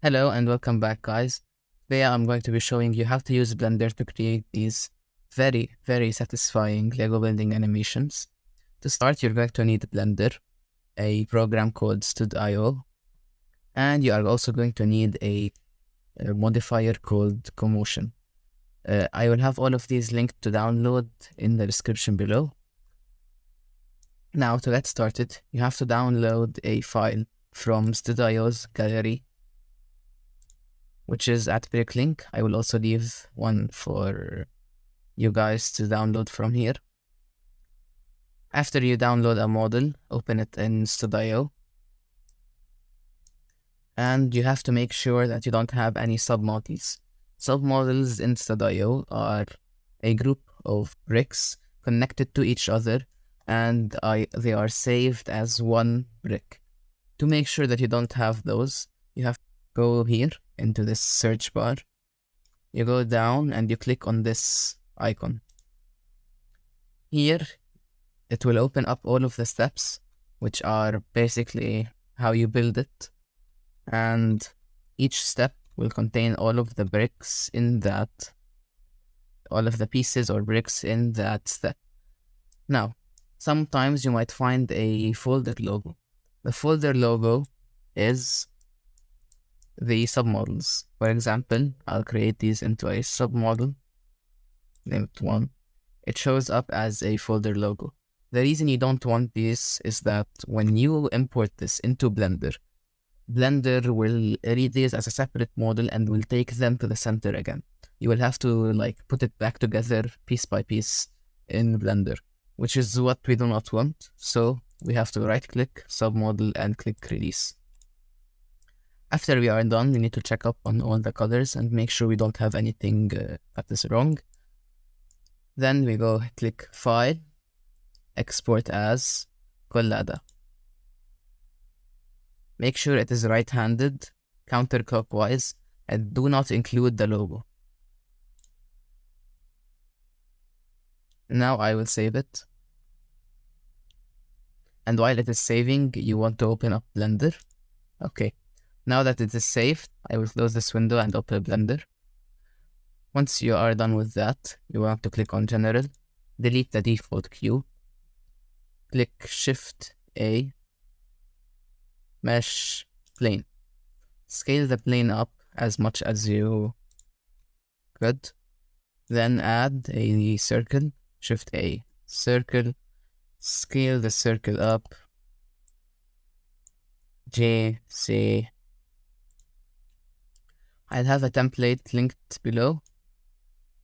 Hello and welcome back, guys. Today I'm going to be showing you how to use Blender to create these very satisfying Lego building animations. To start, you're going to need Blender, a program called Stud.io, and you are also going to need a modifier called commotion. I will have all of these linked to download in the description below. Now, to get started, you have to download a file from Stud.io's gallery, which is at Bricklink. I will also leave one for you guys to download from here. After you download a model, open it in Stud.io. And you have to make sure that you don't have any submodels. Submodels in Stud.io are a group of bricks connected to each other, and they are saved as one brick. To make sure that you don't have those, you have to go here into this search bar. You go down and you click on this icon. Here, it will open up all of the steps, which are basically how you build it. And each step will contain all of the bricks in that, all of the pieces or bricks in that step. Now, sometimes you might find a folder logo. The folder logo is the submodels. For example, I'll create these into a submodel, name it 1. It shows up as a folder logo. The reason you don't want this is that when you import this into Blender, Blender will read these as a separate model and will take them to the center again. You will have to put it back together piece by piece in Blender, which is what we do not want. So we have to right click, submodel, and click release. After we are done, we need to check up on all the colors and make sure we don't have anything that is wrong. Then we go click File, Export as Collada. Make sure it is right-handed, counterclockwise, and do not include the logo. Now I will save it. And while it is saving, you want to open up Blender. Okay, now that it is saved, I will close this window and open Blender. Once you are done with that, you want to click on General, delete the default cube, click Shift-A, Mesh Plane. Scale the plane up as much as you could. Then add a circle, Shift-A, circle, scale the circle up, JC. I'll have a template linked below.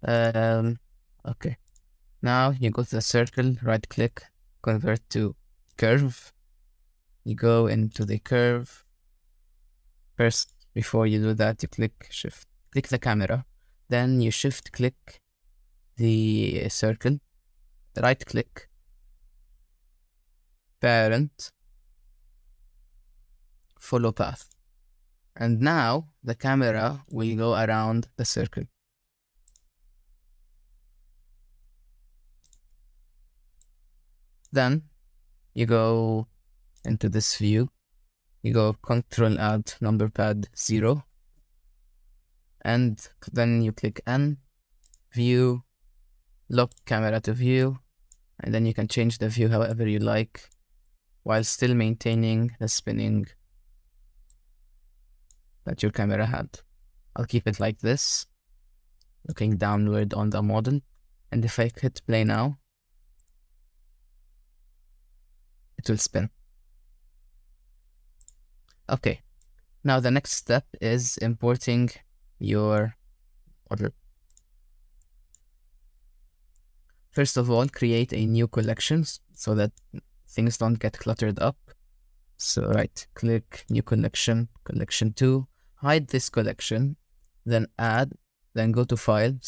Okay. Now you go to the circle, right click, convert to curve. You go into the curve. First, before you do that, you click the camera. Then you shift click the circle, right click, parent, follow path. And now the camera will go around the circle. Then you go into this view, you go Control Add number pad 0, and then you click N, view, lock camera to view, and then you can change the view however you like while still maintaining the spinning that your camera had. I'll keep it like this, looking downward on the model, and if I hit play now, it will spin. Okay, now the next step is importing your model. First of all, create a new collection so that things don't get cluttered up. So right click, new collection, collection 2, hide this collection, then add, then go to file,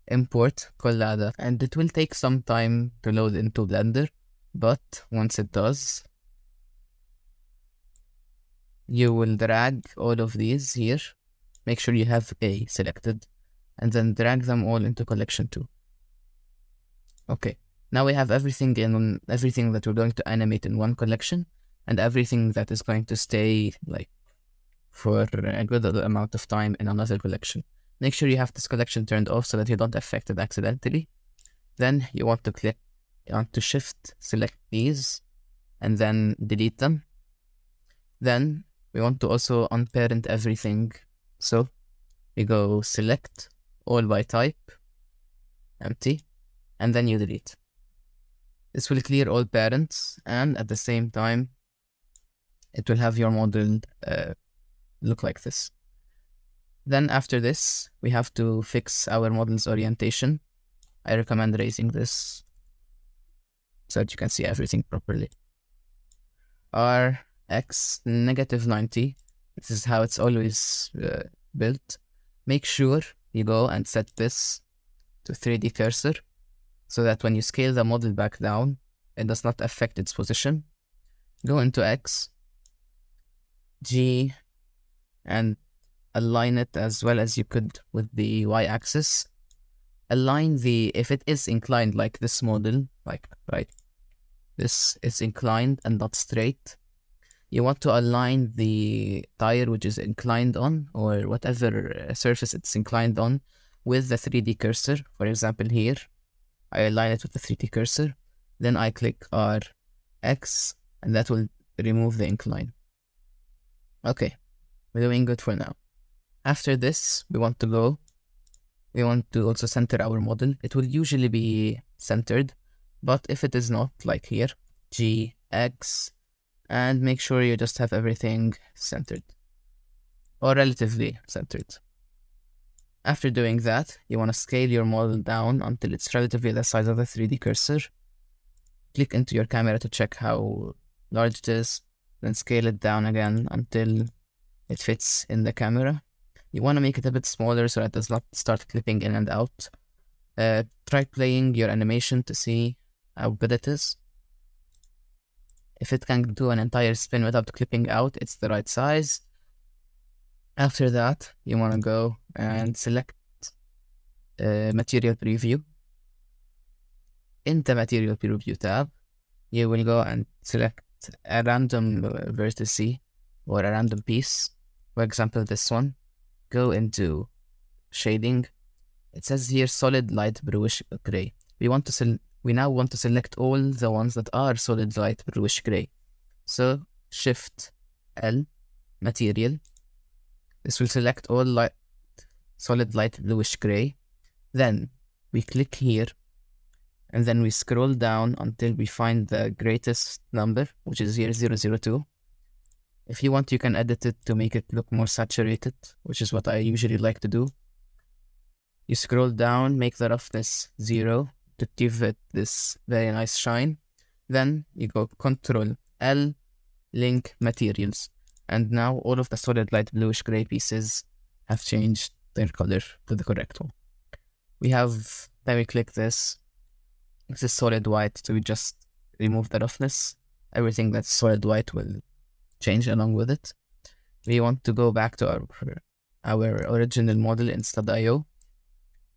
import Collada, and it will take some time to load into Blender, but once it does, you will drag all of these here, make sure you have A selected, and then drag them all into collection 2. Okay, now we have everything that we're going to animate in one collection, and everything that is going to stay for a good amount of time in another collection. Make sure you have this collection turned off so that you don't affect it accidentally. Then you want to shift select these and then delete them. Then we want to also unparent everything. So we go select all by type, empty, and then you delete. This will clear all parents, and at the same time, it will have your model look like this. Then after this, we have to fix our model's orientation. I recommend raising this so that you can see everything properly. Our X -90, this is how it's always built. Make sure you go and set this to 3D cursor so that when you scale the model back down, it does not affect its position. Go into X, G, and align it as well as you could with the Y-axis. Align if it is inclined like this model, like right, this is inclined and not straight. You want to align the tire which is inclined on, or whatever surface it's inclined on, with the 3D cursor. For example, here, I align it with the 3D cursor. Then I click RX, and that will remove the incline. Okay, we're doing good for now. After this, we want to also center our model. It will usually be centered, but if it is not, like here, G, X, and make sure you just have everything centered, or relatively centered. After doing that, you want to scale your model down until it's relatively the size of the 3D cursor. Click into your camera to check how large it is, then scale it down again until it fits in the camera. You want to make it a bit smaller so that it does not start clipping in and out. Try playing your animation to see how good it is. If it can do an entire spin without clipping out, it's the right size. After that, you want to go and select Material Preview. In the Material Preview tab, you will go and select a random vertex or a random piece. For example, this one. Go into Shading. It says here Solid Light Bluish Gray. We now want to select all the ones that are solid light bluish gray. So Shift L, Material. This will select all solid light bluish gray. Then we click here, and then we scroll down until we find the greatest number, which is here 002. If you want, you can edit it to make it look more saturated, which is what I usually like to do. You scroll down, make the roughness 0 to give it this very nice shine. Then you go Ctrl L, Link Materials. And now all of the solid light bluish gray pieces have changed their color to the correct one. Then we click this. This is solid white, so we just remove the roughness. Everything that's solid white will change along with it. We want to go back to our original model in Stud.io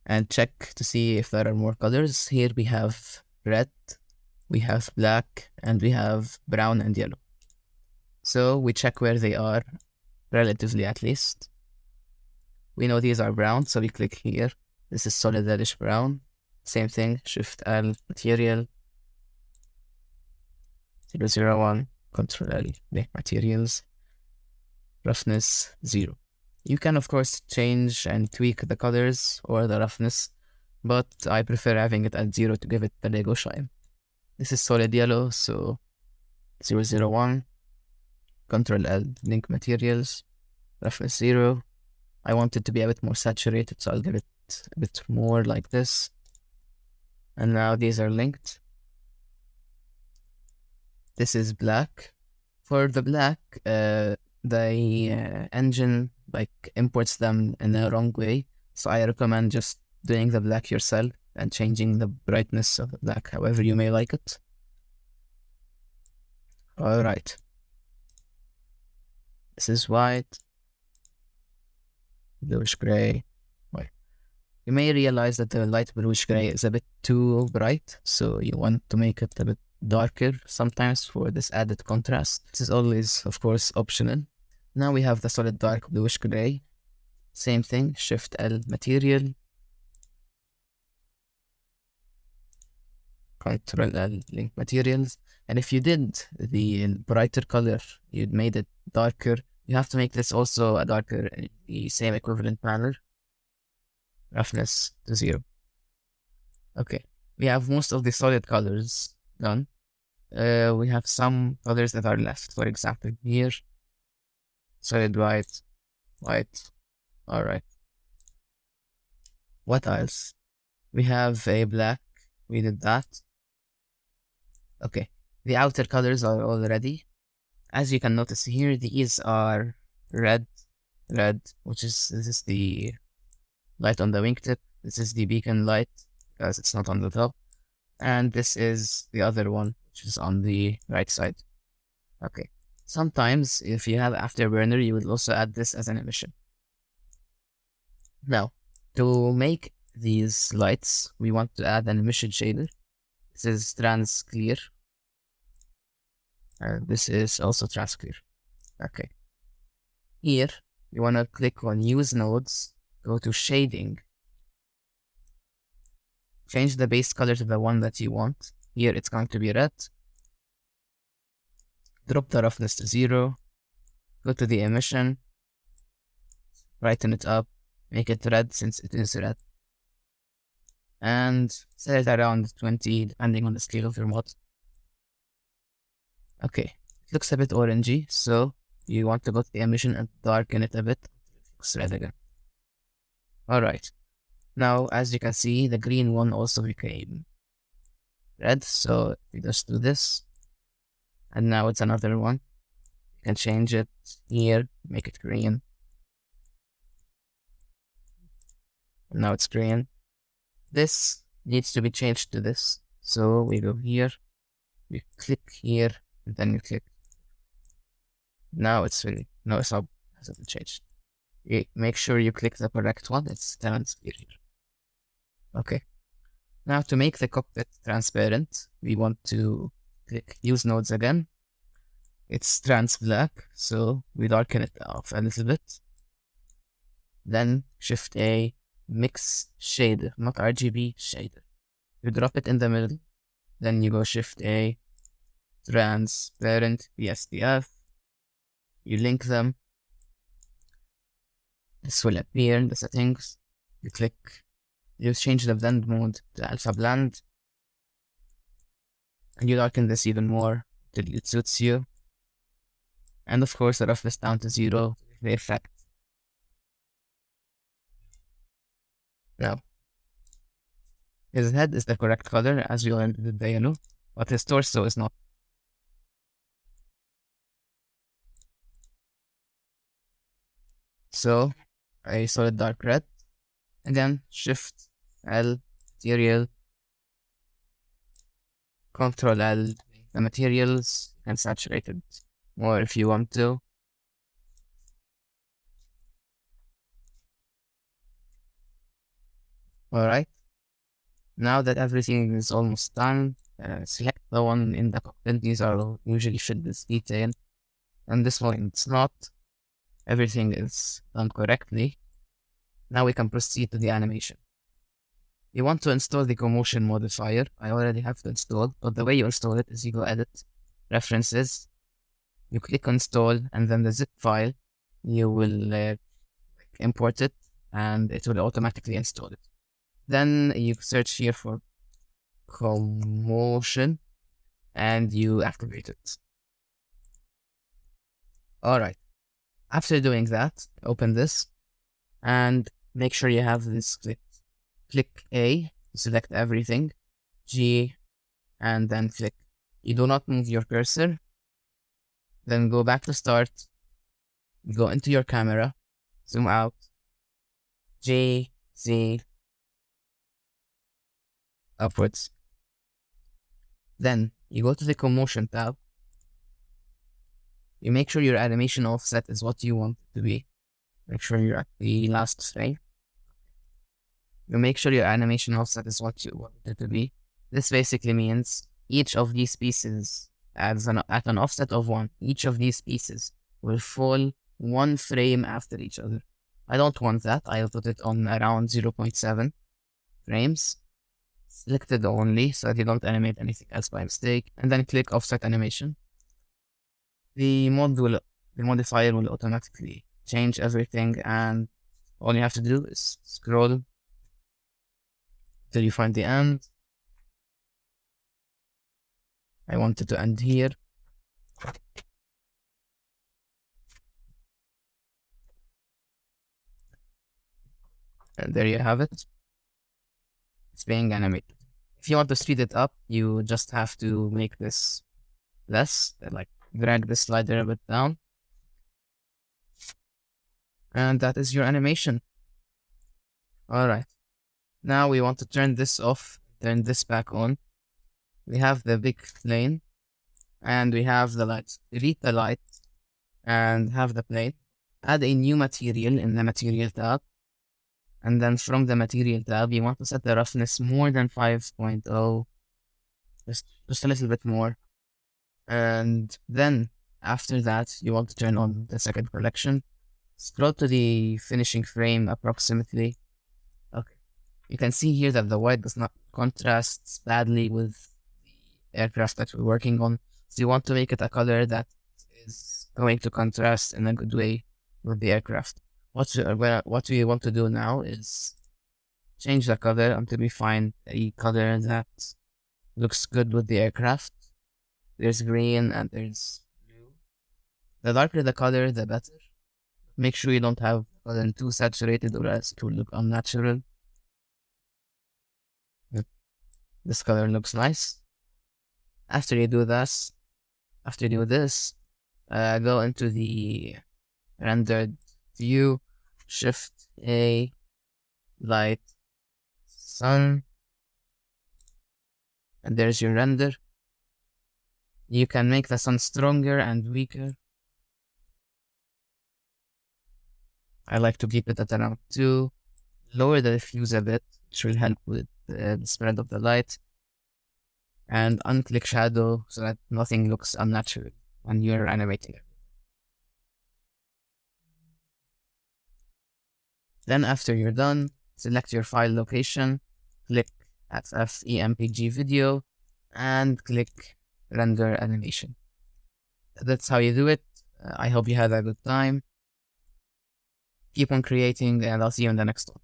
and check to see if there are more colors. Here we have red, we have black, and we have brown and yellow. So we check where they are, relatively at least. We know these are brown, so we click here. This is solid reddish brown. Same thing, Shift L, Material, 001, Ctrl L, Make Materials, roughness 0. You can of course change and tweak the colors or the roughness, but I prefer having it at 0 to give it the Lego shine. This is solid yellow, so 001, Ctrl L, Link Materials, roughness 0. I want it to be a bit more saturated, so I'll give it a bit more like this. And now these are linked. This is black. For the black, the engine imports them in the wrong way, so I recommend just doing the black yourself and changing the brightness of the black however you may like it. Alright. This is white, bluish gray. White. You may realize that the light bluish gray is a bit too bright, so you want to make it a bit darker sometimes for this added contrast. This is always, of course, optional. Now we have the solid dark bluish gray. Same thing, Shift L material, Control L link materials. And if you did the brighter color, you'd made it darker. You have to make this also a darker in the same equivalent manner. Roughness to 0. Okay, we have most of the solid colors done. We have some colors that are left. For example, here, solid white, white. All right. What else? We have a black. We did that. Okay. The outer colors are all ready. As you can notice here, these are red, which is, this is the light on the wingtip. This is the beacon light, because it's not on the top. And this is the other one, which is on the right side. Okay. Sometimes, if you have Afterburner, you will also add this as an emission. Now, to make these lights, we want to add an emission shader. This is trans clear. This is also trans clear. Okay. Here, you want to click on Use Nodes, go to Shading. Change the base color to the one that you want. Here, it's going to be red. Drop the roughness to 0. Go to the emission. Brighten it up. Make it red since it is red. And set it around 20, depending on the scale of your mod. Okay, it looks a bit orangey, so you want to go to the emission and darken it a bit. It looks red again. Alright, now as you can see, the green one also became red, so we just do this. And now it's another one. You can change it here, make it green. And now it's green. This needs to be changed to this. So we go here, we click here, and then you click. Now it's really, no, it's not, it hasn't changed. You make sure you click the correct one, it's transparent here. Okay. Now to make the cockpit transparent, we want to click Use Nodes again. It's trans black, so we darken it off a little bit. Then Shift A, Mix Shader, not RGB, shader. You drop it in the middle, then you go Shift A, Transparent, BSDF. You link them. This will appear in the settings. You click, you change the blend mode to alpha blend. And you darken this even more till it suits you. And of course, the roughness down to 0, the effect. Now, his head is the correct color as we learned with the yellow, but his torso is not. So, a solid dark red. Again, Shift L, material, Control L, the materials, and saturate it more if you want to. Alright, now that everything is almost done, select the one in the cockpit. These are usually fit this detail, and this one it's not. Everything is done correctly. Now we can proceed to the animation. You want to install the commotion modifier. I already have it installed, but the way you install it is you go Edit, Preferences, you click Install, and then the zip file, you will import it, and it will automatically install it. Then you search here for commotion, and you activate it. Alright, after doing that, open this, and make sure you have this clicked. Click A, select everything, G, and then click. You do not move your cursor. Then go back to start, go into your camera, zoom out, J, Z, upwards. Then you go to the commotion tab. You make sure your animation offset is what you want it to be. Make sure you're at the last frame. You make sure your animation offset is what you want it to be. This basically means each of these pieces at an offset of 1. Each of these pieces will fall one frame after each other. I don't want that. I'll put it on around 0.7 frames. Selected only so that you don't animate anything else by mistake. And then click offset animation. The modifier will automatically change everything, and all you have to do is scroll till you find the end. I want it to end here. And there you have it. It's being animated. If you want to speed it up, you just have to make this less, like drag the slider a bit down. And that is your animation. Alright. Now we want to turn this off, turn this back on. We have the big plane, and we have the light. Delete the light and have the plane. Add a new material in the material tab. And then from the material tab, you want to set the roughness more than 5.0, just a little bit more. And then after that, you want to turn on the second collection. Scroll to the finishing frame approximately. Okay. You can see here that the white does not contrast badly with the aircraft that we're working on. So you want to make it a color that is going to contrast in a good way with the aircraft. What we want to do now is change the color until we find a color that looks good with the aircraft. There's green and there's blue. The darker the color, the better. Make sure you don't have the color too saturated, or else it will look unnatural. This color looks nice. After you do this, go into the rendered view, Shift A, light, sun, and there's your render. You can make the sun stronger and weaker. I like to keep it at around 2. Lower the diffuse a bit, which will help with the spread of the light. And unclick shadow so that nothing looks unnatural when you're animating it. Then after you're done, select your file location, click FFmpeg video, and click render animation. That's how you do it. I hope you had a good time. Keep on creating, and I'll see you in the next one.